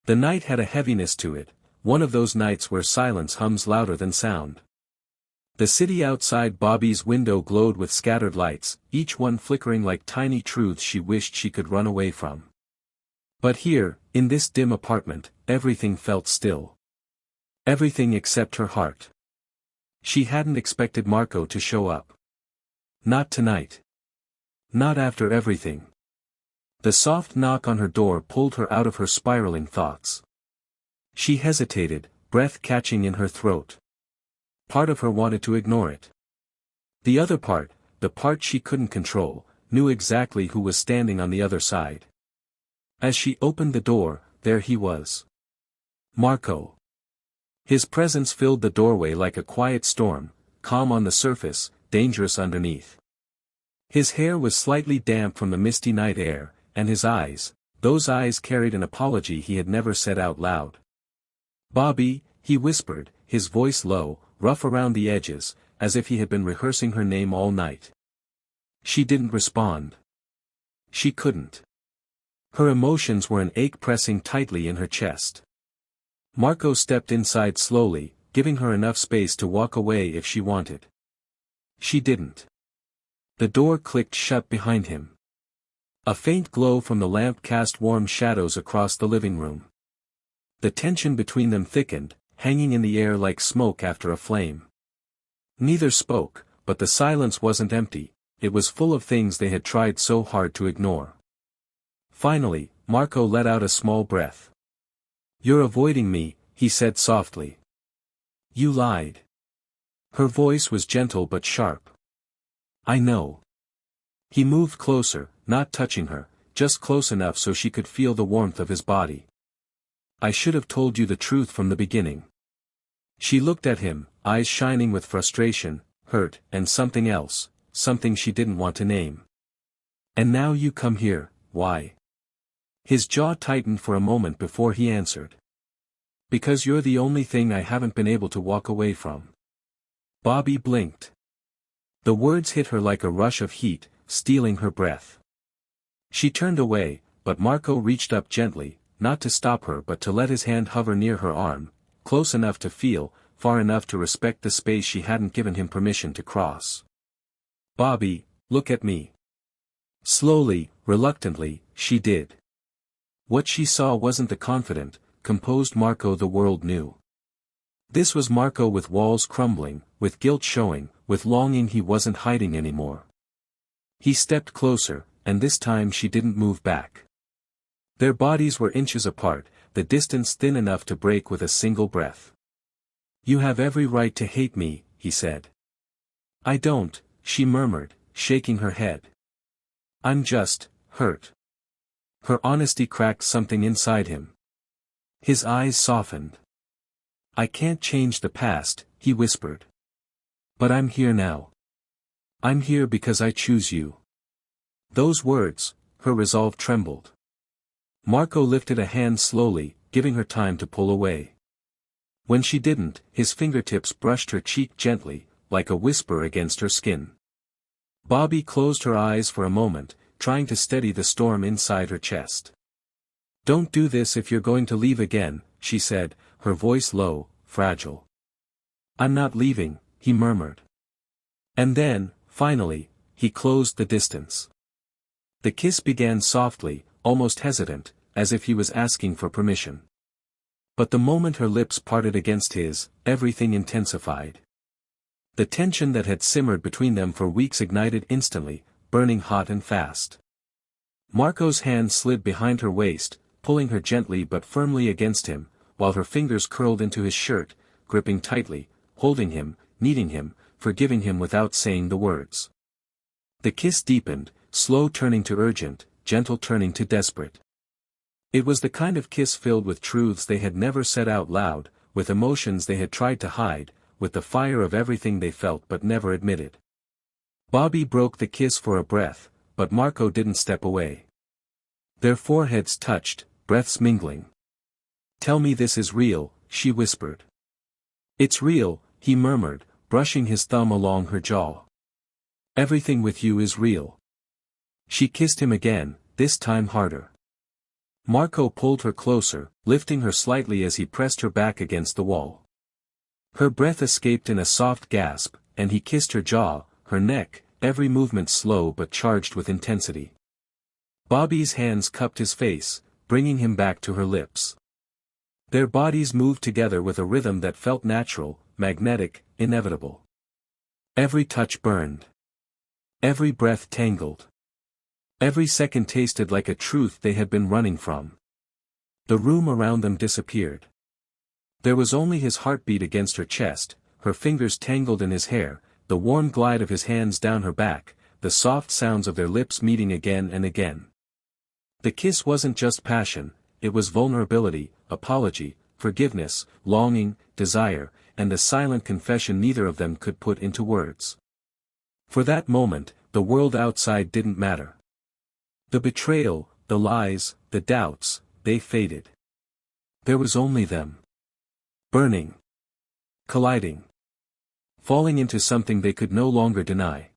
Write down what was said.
The night had a heaviness to it, one of those nights where silence hums louder than sound. The city outside Bobby's window glowed with scattered lights, each one flickering like tiny truths she wished she could run away from. But here, in this dim apartment, everything felt still. Everything except her heart. She hadn't expected Marco to show up. Not tonight. Not after everything. The soft knock on her door pulled her out of her spiraling thoughts. She hesitated, breath catching in her throat. Part of her wanted to ignore it. The other part, the part she couldn't control, knew exactly who was standing on the other side. As she opened the door, there he was. Marco. His presence filled the doorway like a quiet storm, calm on the surface, dangerous underneath. His hair was slightly damp from the misty night air, and his eyes, those eyes carried an apology he had never said out loud. "Bobby," he whispered, his voice low, rough around the edges, as if he had been rehearsing her name all night. She didn't respond. She couldn't. Her emotions were an ache pressing tightly in her chest. Marco stepped inside slowly, giving her enough space to walk away if she wanted. She didn't. The door clicked shut behind him. A faint glow from the lamp cast warm shadows across the living room. The tension between them thickened, hanging in the air like smoke after a flame. Neither spoke, but the silence wasn't empty, it was full of things they had tried so hard to ignore. Finally, Marco let out a small breath. "You're avoiding me," he said softly. "You lied." Her voice was gentle but sharp. "I know." He moved closer, not touching her, just close enough so she could feel the warmth of his body. "I should have told you the truth from the beginning." She looked at him, eyes shining with frustration, hurt, and something else, something she didn't want to name. "And now you come here, why?" His jaw tightened for a moment before he answered. "Because you're the only thing I haven't been able to walk away from." Bobby blinked. The words hit her like a rush of heat, stealing her breath. She turned away, but Marco reached up gently, not to stop her but to let his hand hover near her arm, close enough to feel, far enough to respect the space she hadn't given him permission to cross. "Bobby, look at me." Slowly, reluctantly, she did. What she saw wasn't the confident, composed Marco the world knew. This was Marco with walls crumbling, with guilt showing, with longing he wasn't hiding anymore. He stepped closer, and this time she didn't move back. Their bodies were inches apart, the distance thin enough to break with a single breath. "You have every right to hate me," he said. "I don't," she murmured, shaking her head. "I'm just hurt." Her honesty cracked something inside him. His eyes softened. "I can't change the past," he whispered. "But I'm here now. I'm here because I choose you." Those words, her resolve trembled. Marco lifted a hand slowly, giving her time to pull away. When she didn't, his fingertips brushed her cheek gently, like a whisper against her skin. Bobby closed her eyes for a moment, trying to steady the storm inside her chest. "Don't do this if you're going to leave again," she said, her voice low, fragile. "I'm not leaving," he murmured. And then, finally, he closed the distance. The kiss began softly, almost hesitant, as if he was asking for permission. But the moment her lips parted against his, everything intensified. The tension that had simmered between them for weeks ignited instantly, burning hot and fast. Marco's hand slid behind her waist, pulling her gently but firmly against him, while her fingers curled into his shirt, gripping tightly, holding him, needing him, forgiving him without saying the words. The kiss deepened, slow turning to urgent, gentle turning to desperate. It was the kind of kiss filled with truths they had never said out loud, with emotions they had tried to hide, with the fire of everything they felt but never admitted. Bobby broke the kiss for a breath, but Marco didn't step away. Their foreheads touched, breaths mingling. "Tell me this is real," she whispered. "It's real," he murmured, brushing his thumb along her jaw. "Everything with you is real." She kissed him again, this time harder. Marco pulled her closer, lifting her slightly as he pressed her back against the wall. Her breath escaped in a soft gasp, and he kissed her jaw, her neck, every movement slow but charged with intensity. Babi's hands cupped his face, bringing him back to her lips. Their bodies moved together with a rhythm that felt natural, magnetic, inevitable. Every touch burned. Every breath tangled. Every second tasted like a truth they had been running from. The room around them disappeared. There was only his heartbeat against her chest, her fingers tangled in his hair, the warm glide of his hands down her back, the soft sounds of their lips meeting again and again. The kiss wasn't just passion, it was vulnerability, apology, forgiveness, longing, desire, and a silent confession neither of them could put into words. For that moment, the world outside didn't matter. The betrayal, the lies, the doubts, they faded. There was only them. Burning. Colliding. Falling into something they could no longer deny.